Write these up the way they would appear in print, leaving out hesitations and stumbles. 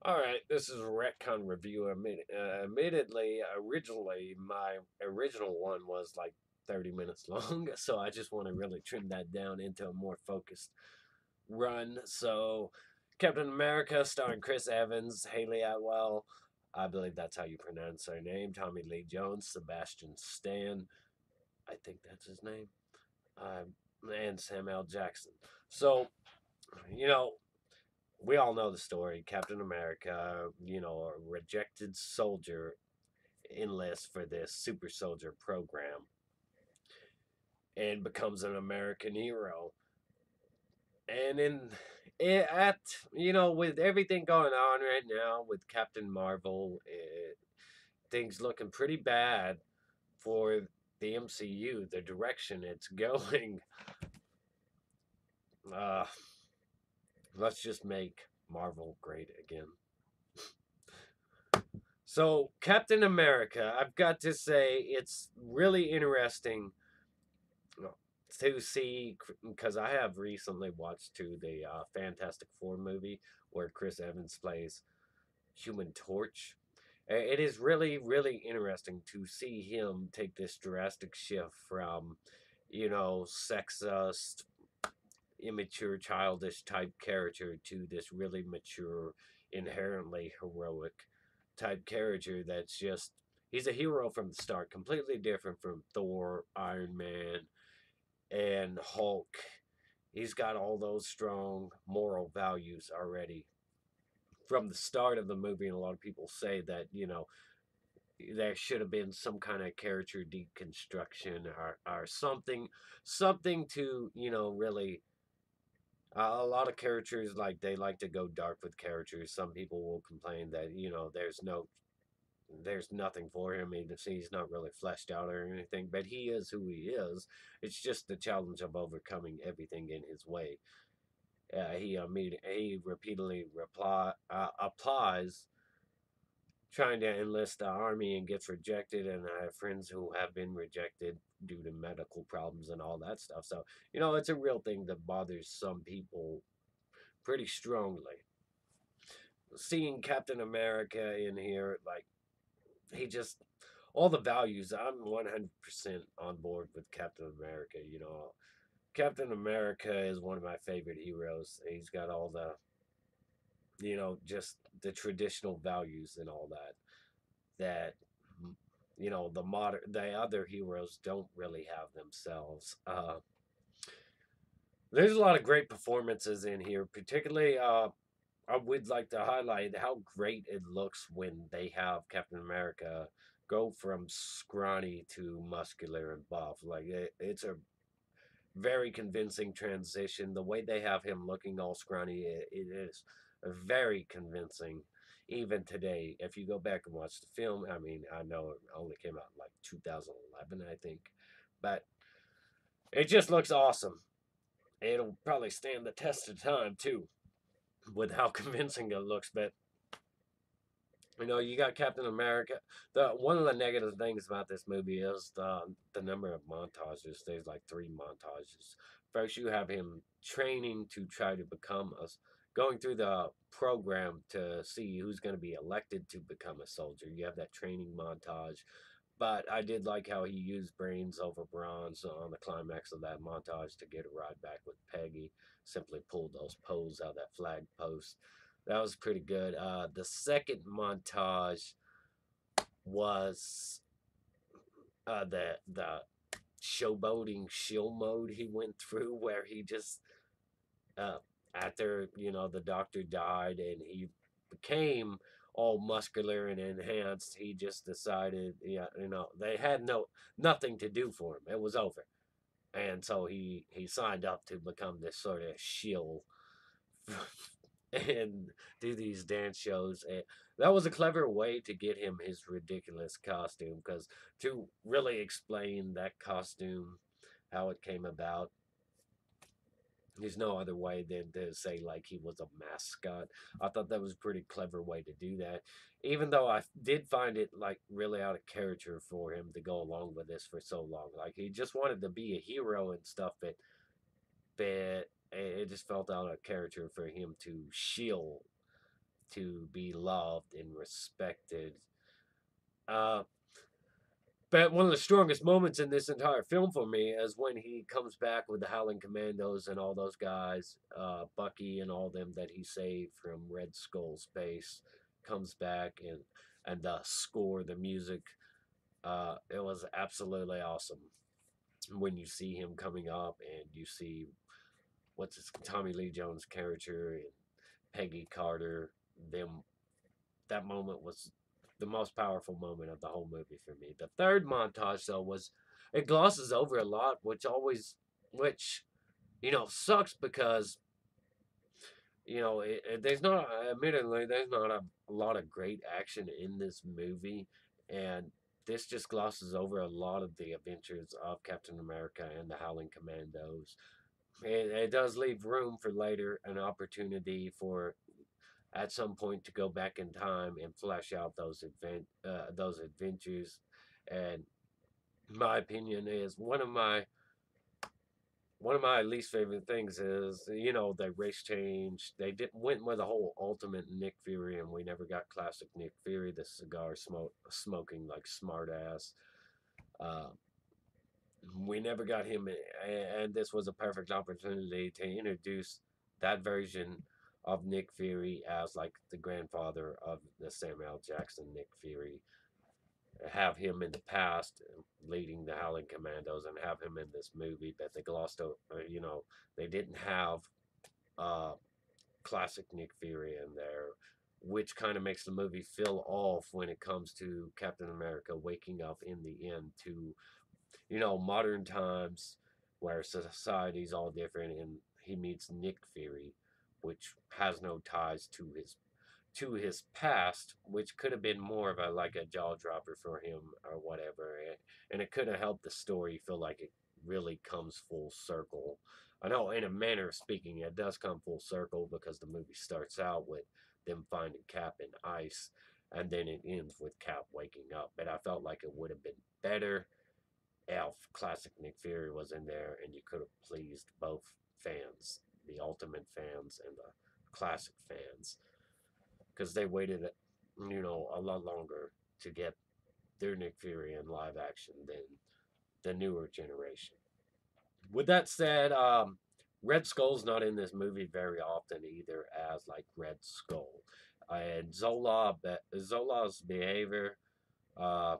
Alright, this is a retcon review. Admittedly, originally, my original one was like 30 minutes long, so I just want to really trim that down into a more focused run. So, Captain America, starring Chris Evans, Haley Atwell, I believe that's how you pronounce her name, Tommy Lee Jones, Sebastian Stan, I think that's his name, and Samuel Jackson. So, you know, we all know the story. Captain America, a rejected soldier enlists for this super soldier program and becomes an American hero. And at with everything going on right now with Captain Marvel, things looking pretty bad for the MCU, the direction it's going. Uh, let's just make Marvel great again. So, Captain America, I've got to say, it's really interesting to see because I have recently watched the Fantastic Four movie where Chris Evans plays Human Torch. It is really, really interesting to see him take this drastic shift from, sexist, immature, childish type character to this really mature, inherently heroic type character that's just he's a hero from the start, completely different from Thor, Iron Man, and Hulk. He's got all those strong moral values already from the start of the movie, and a lot of people say that there should have been some kind of character deconstruction or something to really a lot of characters like they like to go dark with characters. Some people will complain that there's nothing for him. He's not really fleshed out or anything, but he is who he is. It's just the challenge of overcoming everything in his way. He repeatedly applies, trying to enlist the army and gets rejected. And I have friends who have been rejected due to medical problems and all that stuff. So it's a real thing that bothers some people pretty strongly. Seeing Captain America in here, like he just all the values. I'm 100% on board with Captain America. Captain America is one of my favorite heroes. He's got all the just the traditional values and all that the other heroes don't really have themselves. There's a lot of great performances in here, particularly I would like to highlight how great it looks when they have Captain America go from scrawny to muscular and buff. Like it's a very convincing transition. The way they have him looking all scrawny, it is very convincing. Even today, if you go back and watch the film, I mean, I know it only came out in like 2011, I think, but it just looks awesome. It'll probably stand the test of time too, with how convincing it looks. But you got Captain America. The one of the negative things about this movie is the number of montages. There's like three montages. First, you have him training to try to become going through the program to see who's going to be elected to become a soldier. You have that training montage. But I did like how he used brains over bronze on the climax of that montage to get a ride back with Peggy. Simply pulled those poles out of that flag post. That was pretty good. The second montage was the showboating shill mode he went through, where he just uh, after the doctor died and he became all muscular and enhanced, he just decided, yeah, they had nothing to do for him. It was over, and so he signed up to become this sort of shill and do these dance shows. And that was a clever way to get him his ridiculous costume, because to really explain that costume, how it came about, there's no other way than to say like he was a mascot. I thought that was a pretty clever way to do that. Even though I did find it like really out of character for him to go along with this for so long. Like he just wanted to be a hero and stuff, but it just felt out of character for him to shield to be loved and respected. Uh, but one of the strongest moments in this entire film for me is when he comes back with the Howling Commandos and all those guys, Bucky and all them that he saved from Red Skull's base, comes back and the score, the music, it was absolutely awesome. When you see him coming up and you see what's his Tommy Lee Jones character and Peggy Carter, them that moment was the most powerful moment of the whole movie for me. The third montage though was it glosses over a lot, which sucks because there's not admittedly there's not a lot of great action in this movie, and this just glosses over a lot of the adventures of Captain America and the Howling Commandos. It does leave room for later an opportunity for at some point to go back in time and flesh out those adventures. And my opinion is one of my least favorite things is the race change. They did went with the whole ultimate Nick Fury, and we never got classic Nick Fury, the smoking like smart ass. Uh, we never got him, and this was a perfect opportunity to introduce that version of Nick Fury as like the grandfather of the Samuel Jackson Nick Fury. Have him in the past leading the Howling Commandos, and have him in this movie, but they glossed over. They didn't have uh, classic Nick Fury in there, which kind of makes the movie feel off when it comes to Captain America waking up in the end to modern times where society's all different, and he meets Nick Fury, which has no ties to his past, which could have been more of a like a jaw dropper for him or whatever, and it could have helped the story feel like it really comes full circle. I know, in a manner of speaking, it does come full circle because the movie starts out with them finding Cap in ice, and then it ends with Cap waking up. But I felt like it would have been better if classic Nick Fury was in there, and you could have pleased both fans, the Ultimate fans and the classic fans, because they waited, a lot longer to get their Nick Fury in live action than the newer generation. With that said, Red Skull's not in this movie very often either, as like Red Skull, and Zola's behavior. Uh,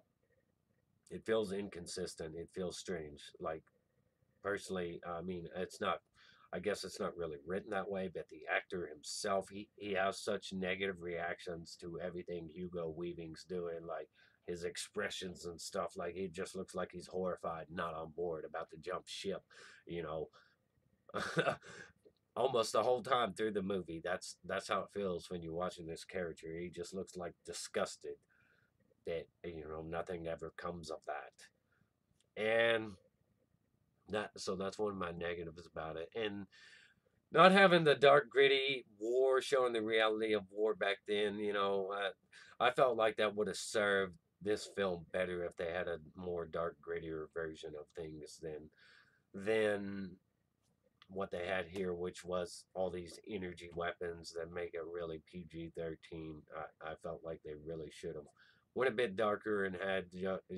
it feels inconsistent. It feels strange. Like personally, I mean, it's not. I guess it's not really written that way, but the actor himself, he has such negative reactions to everything Hugo Weaving's doing, like his expressions and stuff. Like he just looks like he's horrified, not on board, about to jump ship. You know, almost the whole time through the movie. That's how it feels when you're watching this character. He just looks like disgusted that nothing ever comes of that, and that's one of my negatives about it. And not having the dark, gritty war, showing the reality of war back then, I felt like that would have served this film better if they had a more dark, grittier version of things than what they had here, which was all these energy weapons that make it really PG-13. I felt like they really should have went a bit darker and had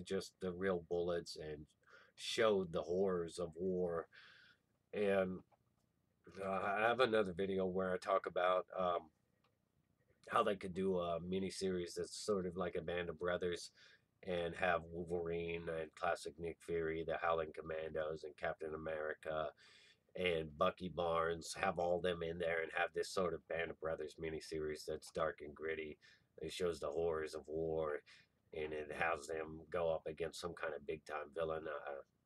just the real bullets and showed the horrors of war. And I have another video where I talk about how they could do a mini series that's sort of like a band of brothers and have Wolverine and classic Nick Fury, the Howling Commandos, and Captain America and Bucky Barnes, have all them in there and have this sort of Band of Brothers miniseries that's dark and gritty. It shows the horrors of war, and it has them go up against some kind of big time villain.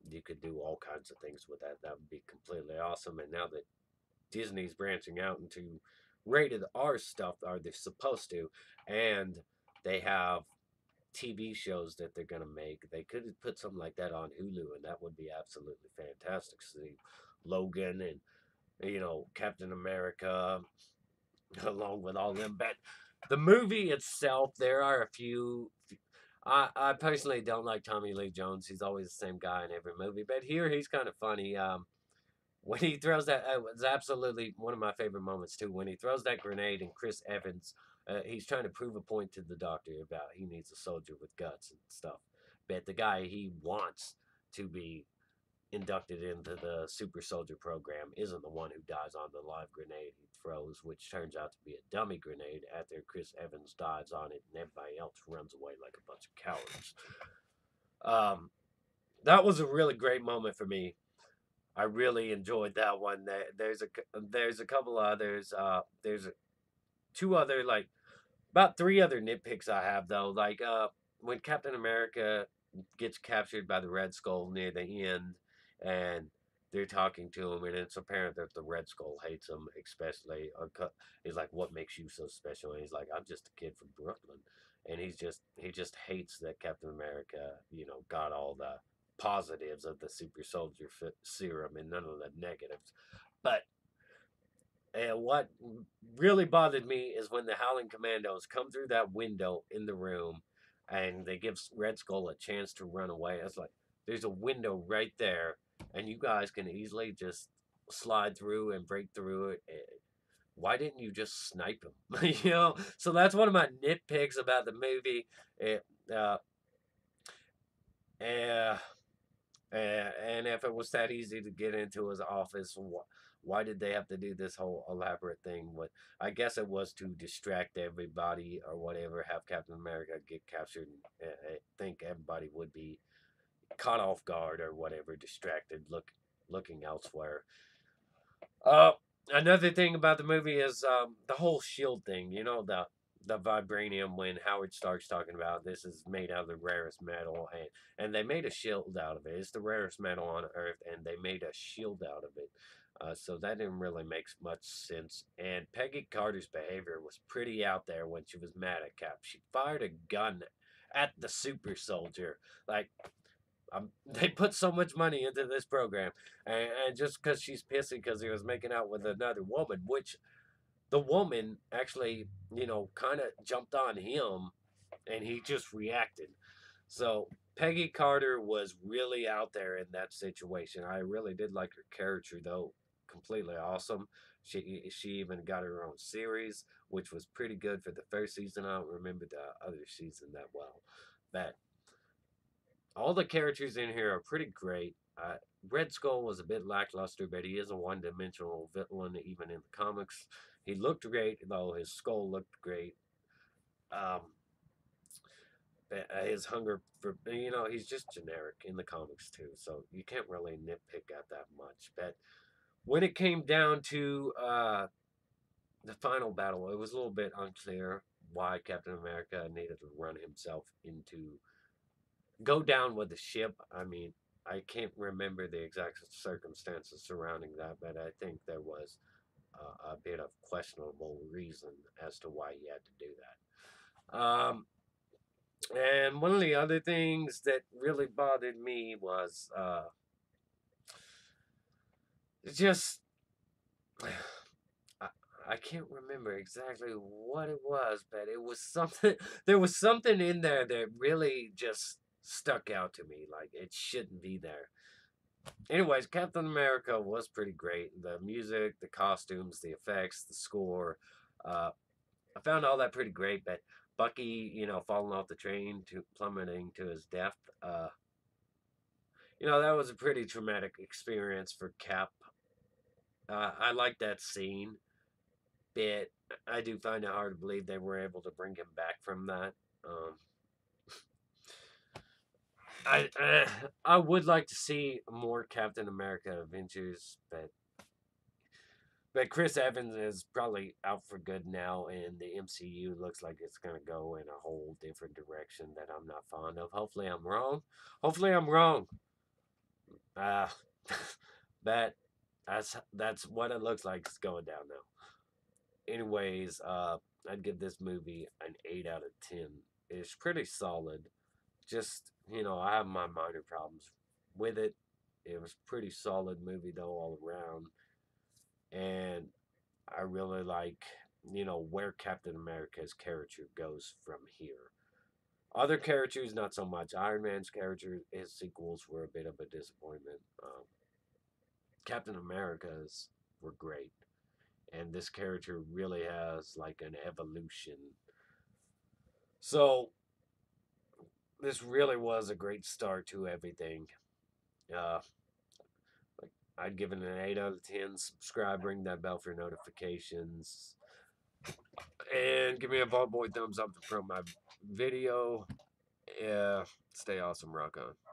You could do all kinds of things with that. That would be completely awesome. And now that Disney's branching out into rated R stuff, are they supposed to? And they have TV shows that they're gonna make. They could put something like that on Hulu, and that would be absolutely fantastic. See Logan and Captain America along with all them. But the movie itself, there are a few. I personally don't like Tommy Lee Jones. He's always the same guy in every movie, but here he's kind of funny. when he throws that, it was absolutely one of my favorite moments too. When he throws that grenade and Chris Evans, he's trying to prove a point to the doctor about he needs a soldier with guts and stuff. But the guy he wants to be inducted into the super soldier program isn't the one who dies on the live grenade he throws, which turns out to be a dummy grenade after Chris Evans dies on it and everybody else runs away like a bunch of cowards. Um, that was a really great moment for me. I really enjoyed that one. There's a couple others. There's two other like about three other nitpicks I have though. Like when Captain America gets captured by the Red Skull near the end, and they're talking to him, and it's apparent that the Red Skull hates him, especially. He's like, "What makes you so special?" And he's like, "I'm just a kid from Brooklyn," and he just hates that Captain America, got all the positives of the super soldier serum and none of the negatives. But what really bothered me is when the Howling Commandos come through that window in the room and they give Red Skull a chance to run away. It's like, there's a window right there, and you guys can easily just slide through and break through it. Why didn't you just snipe him? So that's one of my nitpicks about the movie. It, uh, uh, and if it was that easy to get into his office, why did they have to do this whole elaborate thing? I guess it was to distract everybody or whatever, have Captain America get captured and think everybody would be caught off guard or whatever, distracted, looking elsewhere. Uh, Another thing about the movie is the whole shield thing. The vibranium when Howard Stark's talking about this is made out of the rarest metal, and they made a shield out of it. It's the rarest metal on Earth, and they made a shield out of it. So that didn't really make much sense. And Peggy Carter's behavior was pretty out there when she was mad at Cap. She fired a gun at the super soldier. Like, they put so much money into this program, and just because she's pissy because he was making out with another woman, which the woman actually, kind of jumped on him, and he just reacted. So Peggy Carter was really out there in that situation. I really did like her character, though, completely awesome. She even got her own series, which was pretty good for the first season. I don't remember the other season that well, but all the characters in here are pretty great. Red Skull was a bit lackluster, but he is a one-dimensional villain even in the comics. He looked great, though. His skull looked great. Um, his hunger for, he's just generic in the comics too, so you can't really nitpick at that much. But when it came down to the final battle, it was a little bit unclear why Captain America needed to run himself into go down with the ship. I mean, I can't remember the exact circumstances surrounding that, but I think there was a bit of questionable reason as to why he had to do that. And one of the other things that really bothered me was just I, I can't remember exactly what it was, but it was something. There was something in there that really just stuck out to me, like it shouldn't be there. Anyways, Captain America was pretty great. The music, the costumes, the effects, the score. Uh, I found all that pretty great. But Bucky, falling off the train to plummeting to his death. That was a pretty traumatic experience for Cap. I like that scene, but I do find it hard to believe they were able to bring him back from that. Um, I would like to see more Captain America Adventures, but Chris Evans is probably out for good now, and the MCU looks like it's going to go in a whole different direction that I'm not fond of. Hopefully, I'm wrong. Hopefully, I'm wrong. Uh, but that's what it looks like it's going down now. Anyways, I'd give this movie an 8 out of 10. It's pretty solid. Just, I have my minor problems with it. It was pretty solid movie though all around. And I really like, where Captain America's character goes from here. Other characters, not so much. Iron Man's character, his sequels were a bit of a disappointment. Captain America's were great, and this character really has like an evolution. So this really was a great start to everything. Uh, like I'd give it an 8 out of 10. Subscribe, ring that bell for notifications, and give me a Vault Boy thumbs up to promote my video. Yeah, stay awesome, rock on.